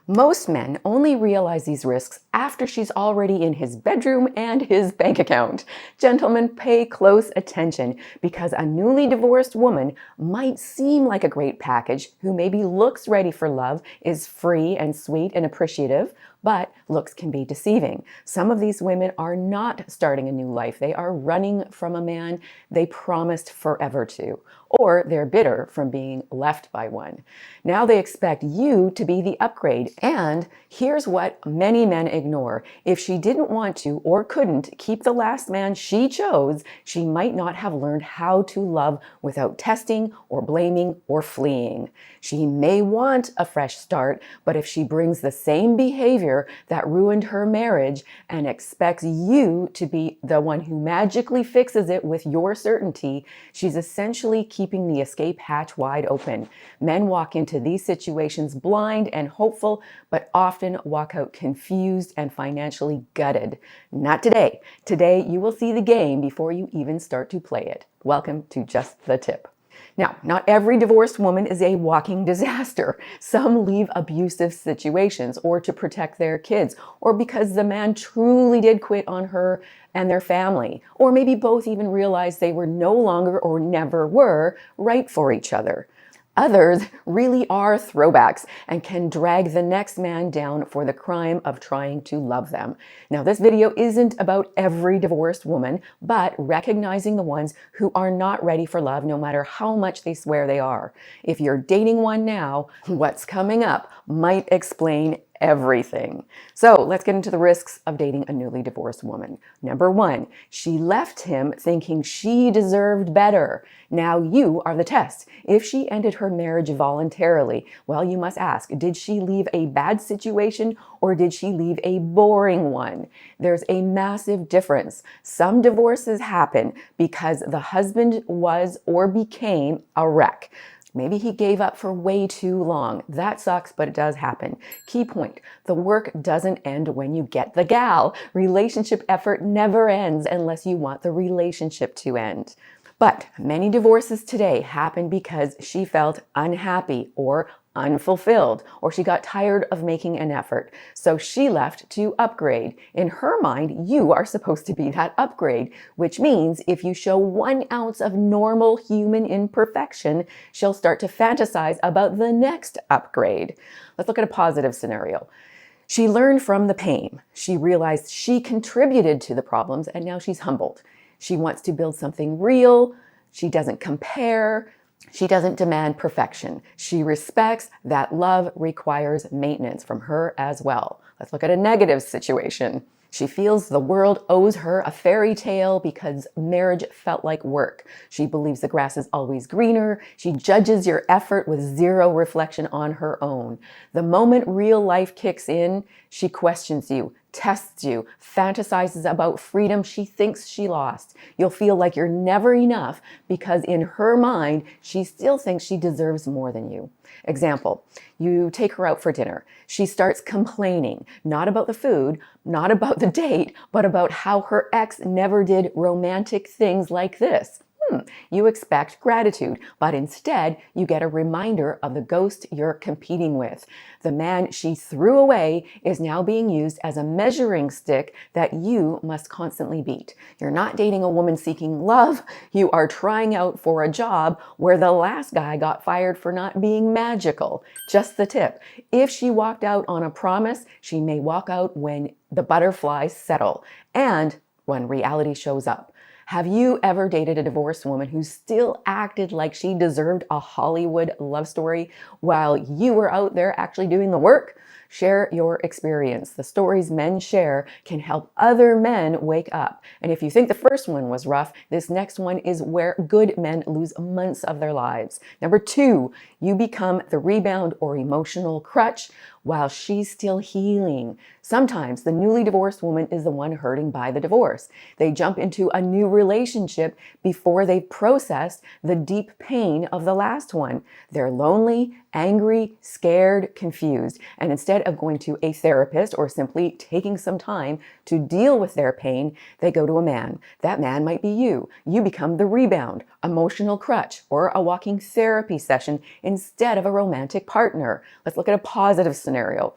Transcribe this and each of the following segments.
Most men only realize these risks after she's already in his bedroom and his bank account. Gentlemen, pay close attention because a newly divorced woman might seem like a great package who maybe looks ready for love, is free and sweet and appreciative, but looks can be deceiving. Some of these women are not starting a new life. They are running from a man they promised forever to, or they're bitter from being left by one. Now they expect you to be the upgrade. And here's what many men ignore. If she didn't want to or couldn't keep the last man she chose, she might not have learned how to love without testing or blaming or fleeing. She may want a fresh start, but if she brings the same behavior that ruined her marriage and expects you to be the one who magically fixes it with your certainty, she's essentially keeping the escape hatch wide open. Men walk into these situations blind and hopeful, but often walk out confused and financially gutted. Not today. Today, you will see the game before you even start to play it. Welcome to Just the Tip. Now, not every divorced woman is a walking disaster. Some leave abusive situations or to protect their kids, or because the man truly did quit on her and their family, or maybe both even realized they were no longer or never were right for each other. Others really are throwbacks and can drag the next man down for the crime of trying to love them. Now, this video isn't about every divorced woman, but recognizing the ones who are not ready for love no matter how much they swear they are. If you're dating one now, what's coming up might explain everything. So let's get into the risks of dating a newly divorced woman. Number one, she left him thinking she deserved better. Now you are the test. If she ended her marriage voluntarily, well, you must ask, did she leave a bad situation or did she leave a boring one? There's a massive difference. Some divorces happen because the husband was or became a wreck. Maybe he gave up for way too long. That sucks, but it does happen. Key point, the work doesn't end when you get the gal. Relationship effort never ends unless you want the relationship to end. But many divorces today happen because she felt unhappy or unfulfilled, or she got tired of making an effort. So she left to upgrade. In her mind, you are supposed to be that upgrade, which means if you show 1 ounce of normal human imperfection, she'll start to fantasize about the next upgrade. Let's look at a positive scenario. She learned from the pain. She realized she contributed to the problems, and now she's humbled. She wants to build something real. She doesn't compare. She doesn't demand perfection. She respects that love requires maintenance from her as well. Let's look at a negative situation. She feels the world owes her a fairy tale because marriage felt like work. She believes the grass is always greener. She judges your effort with zero reflection on her own. The moment real life kicks in, she questions you, tests you, fantasizes about freedom she thinks she lost. You'll feel like you're never enough because in her mind, she still thinks she deserves more than you. Example, you take her out for dinner. She starts complaining, not about the food, not about the date, but about how her ex never did romantic things like this. You expect gratitude, but instead you get a reminder of the ghost you're competing with. The man she threw away is now being used as a measuring stick that you must constantly beat. You're not dating a woman seeking love. You are trying out for a job where the last guy got fired for not being magical. Just the tip. If she walked out on a promise, she may walk out when the butterflies settle and when reality shows up. Have you ever dated a divorced woman who still acted like she deserved a Hollywood love story while you were out there actually doing the work? Share your experience. The stories men share can help other men wake up. And if you think the first one was rough, this next one is where good men lose months of their lives. Number two, you become the rebound or emotional crutch while she's still healing. Sometimes the newly divorced woman is the one hurting by the divorce. They jump into a new relationship before they've processed the deep pain of the last one. They're lonely, angry, scared, confused. And instead of going to a therapist or simply taking some time to deal with their pain, they go to a man. That man might be you. You become the rebound, emotional crutch, or a walking therapy session instead of a romantic partner. Let's look at a positive scenario. scenario.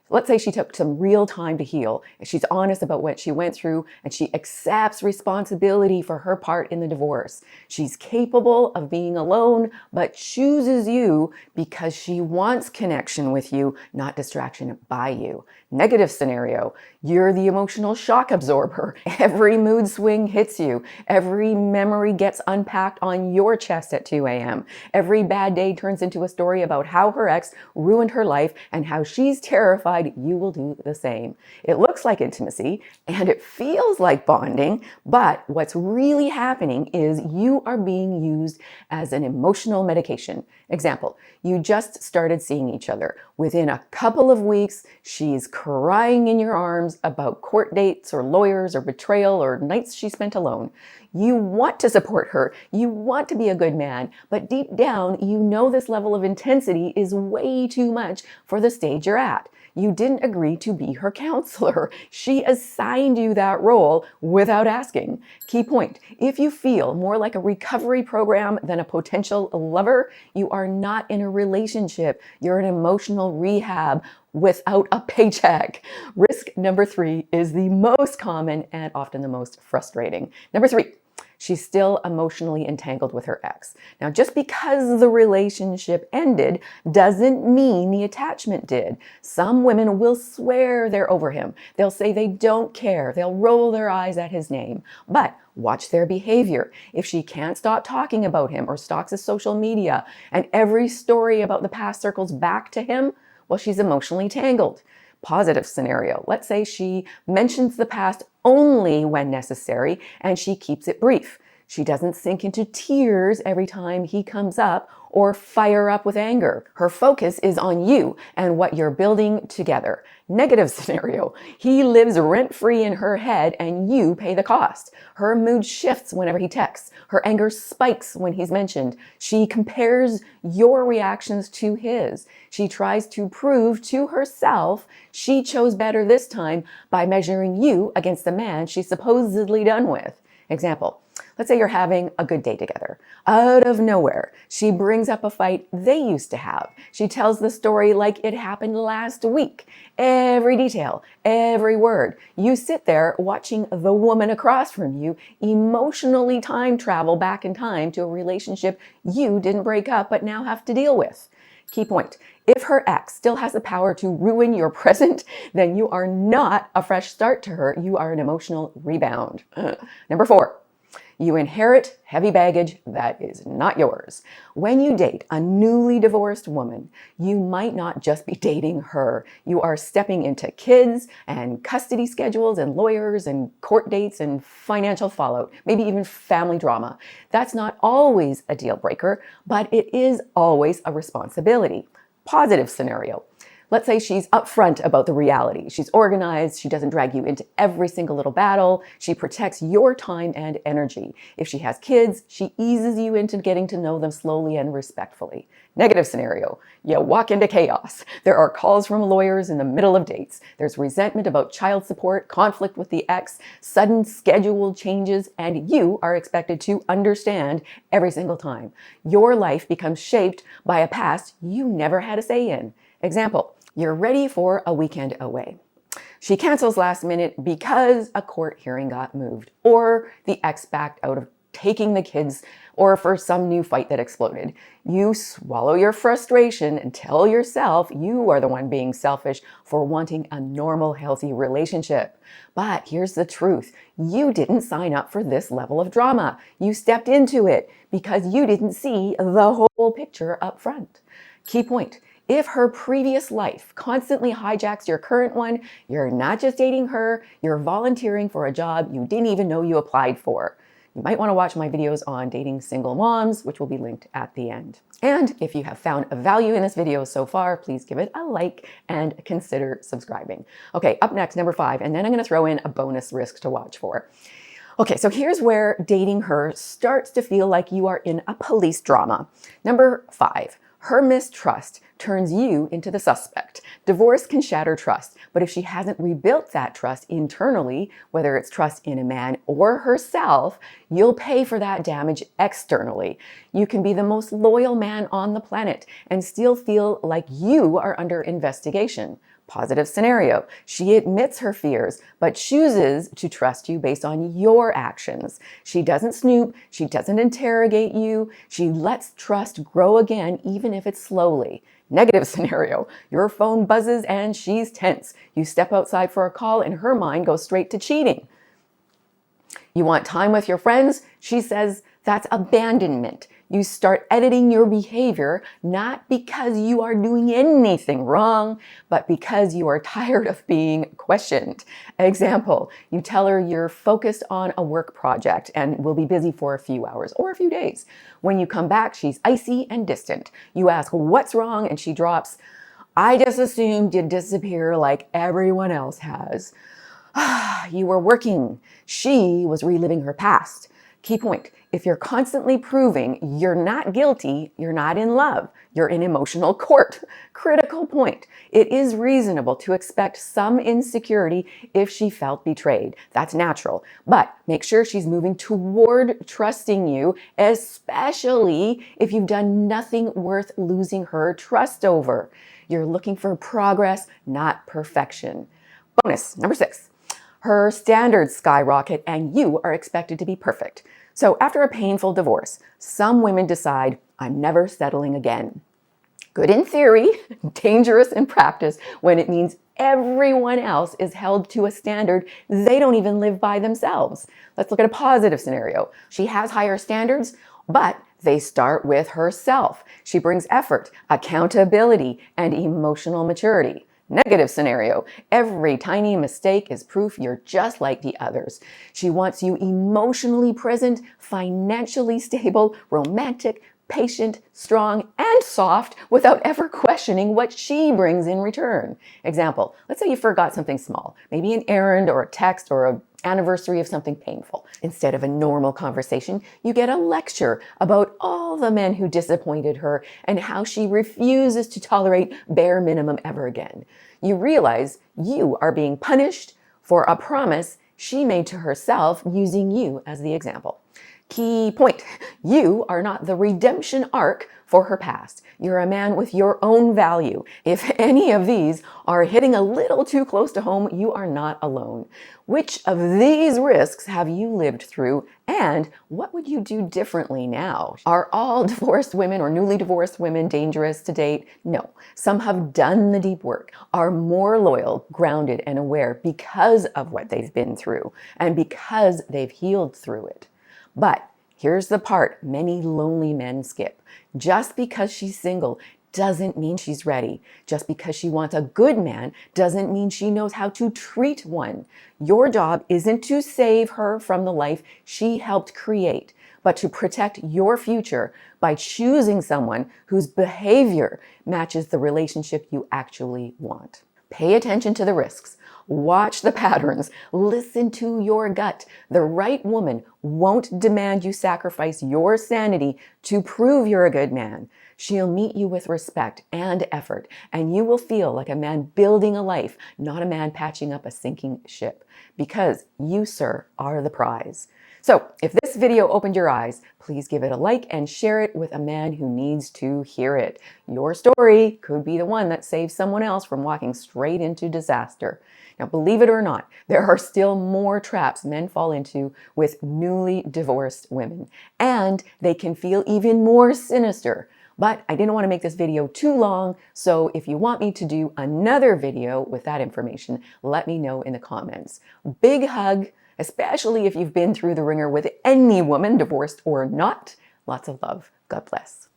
Let's say she took some real time to heal. She's honest about what she went through and she accepts responsibility for her part in the divorce. She's capable of being alone, but chooses you because she wants connection with you, not distraction by you. Negative scenario, you're the emotional shock absorber. Every mood swing hits you. Every memory gets unpacked on your chest at 2 a.m. Every bad day turns into a story about how her ex ruined her life and how she's terrified you will do the same. It looks like intimacy and it feels like bonding, but what's really happening is you are being used as an emotional medication. Example, you just started seeing each other. Within a couple of weeks, she's crying in your arms about court dates or lawyers or betrayal or nights she spent alone. You want to support her. You want to be a good man, but deep down, you know this level of intensity is way too much for the stage you're at. You didn't agree to be her counselor. She assigned you that role without asking. Key point, if you feel more like a recovery program than a potential lover, you are not in a relationship. You're in emotional rehab without a paycheck. Risk number 3 is the most common and often the most frustrating. Number 3. She's still emotionally entangled with her ex. Now, just because the relationship ended doesn't mean the attachment did. Some women will swear they're over him. They'll say they don't care. They'll roll their eyes at his name. But watch their behavior. If she can't stop talking about him or stalks his social media and every story about the past circles back to him, well, she's emotionally tangled. Positive scenario. Let's say she mentions the past only when necessary and she keeps it brief. She doesn't sink into tears every time he comes up or fire up with anger. Her focus is on you and what you're building together. Negative scenario. He lives rent-free in her head and you pay the cost. Her mood shifts whenever he texts. Her anger spikes when he's mentioned. She compares your reactions to his. She tries to prove to herself she chose better this time by measuring you against the man she's supposedly done with. Example. Let's say you're having a good day together. Out of nowhere, she brings up a fight they used to have. She tells the story like it happened last week. Every detail, every word. You sit there watching the woman across from you emotionally time travel back in time to a relationship you didn't break up but now have to deal with. Key point. If her ex still has the power to ruin your present, then you are not a fresh start to her. You are an emotional rebound. Number 4. You inherit heavy baggage that is not yours. When you date a newly divorced woman, you might not just be dating her. You are stepping into kids and custody schedules and lawyers and court dates and financial fallout, maybe even family drama. That's not always a deal breaker, but it is always a responsibility. Positive scenario. Let's say she's upfront about the reality. She's organized. She doesn't drag you into every single little battle. She protects your time and energy. If she has kids, she eases you into getting to know them slowly and respectfully. Negative scenario. You walk into chaos. There are calls from lawyers in the middle of dates. There's resentment about child support, conflict with the ex, sudden schedule changes, and you are expected to understand every single time. Your life becomes shaped by a past you never had a say in. Example. You're ready for a weekend away. She cancels last minute because a court hearing got moved, or the ex backed out of taking the kids, or for some new fight that exploded. You swallow your frustration and tell yourself you are the one being selfish for wanting a normal, healthy relationship. But here's the truth. You didn't sign up for this level of drama. You stepped into it because you didn't see the whole picture up front. Key point. If her previous life constantly hijacks your current one, you're not just dating her, you're volunteering for a job you didn't even know you applied for. You might want to watch my videos on dating single moms, which will be linked at the end. And if you have found a value in this video so far, please give it a like and consider subscribing. Okay, up next, number 5, and then I'm going to throw in a bonus risk to watch for. Okay, so here's where dating her starts to feel like you are in a police drama. Number 5. Her mistrust turns you into the suspect. Divorce can shatter trust, but if she hasn't rebuilt that trust internally, whether it's trust in a man or herself, you'll pay for that damage externally. You can be the most loyal man on the planet and still feel like you are under investigation. Positive scenario. She admits her fears, but chooses to trust you based on your actions. She doesn't snoop. She doesn't interrogate you. She lets trust grow again, even if it's slowly. Negative scenario. Your phone buzzes and she's tense. You step outside for a call and her mind goes straight to cheating. You want time with your friends? She says that's abandonment. You start editing your behavior, not because you are doing anything wrong, but because you are tired of being questioned. Example, you tell her you're focused on a work project and will be busy for a few hours or a few days. When you come back, she's icy and distant. You ask what's wrong and she drops, I just assumed you'd disappear like everyone else has. You were working. She was reliving her past. Key point, if you're constantly proving you're not guilty, you're not in love, you're in emotional court. Critical point, it is reasonable to expect some insecurity if she felt betrayed. That's natural, but make sure she's moving toward trusting you, especially if you've done nothing worth losing her trust over. You're looking for progress, not perfection. Bonus, number 6. Her standards skyrocket and you are expected to be perfect. So after a painful divorce, some women decide, I'm never settling again. Good in theory, dangerous in practice when it means everyone else is held to a standard they don't even live by themselves. Let's look at a positive scenario. She has higher standards, but they start with herself. She brings effort, accountability, and emotional maturity. Negative scenario. Every tiny mistake is proof you're just like the others. She wants you emotionally present, financially stable, romantic, patient, strong, and soft without ever questioning what she brings in return. Example, let's say you forgot something small, maybe an errand or a text or an anniversary of something painful. Instead of a normal conversation, you get a lecture about all the men who disappointed her and how she refuses to tolerate bare minimum ever again. You realize you are being punished for a promise she made to herself using you as the example. Key point, you are not the redemption arc for her past. You're a man with your own value. If any of these are hitting a little too close to home, you are not alone. Which of these risks have you lived through, and what would you do differently now? Are all divorced women or newly divorced women dangerous to date? No. Some have done the deep work, are more loyal, grounded, and aware because of what they've been through and because they've healed through it. But here's the part many lonely men skip. Just because she's single doesn't mean she's ready. Just because she wants a good man doesn't mean she knows how to treat one. Your job isn't to save her from the life she helped create, but to protect your future by choosing someone whose behavior matches the relationship you actually want. Pay attention to the risks. Watch the patterns. Listen to your gut. The right woman won't demand you sacrifice your sanity to prove you're a good man. She'll meet you with respect and effort, and you will feel like a man building a life, not a man patching up a sinking ship, because you, sir, are the prize. So if this video opened your eyes, please give it a like and share it with a man who needs to hear it. Your story could be the one that saves someone else from walking straight into disaster. Now, believe it or not, there are still more traps men fall into with newly divorced women, and they can feel even more sinister. But I didn't want to make this video too long, so if you want me to do another video with that information, let me know in the comments. Big hug, especially if you've been through the ringer with any woman, divorced or not. Lots of love. God bless.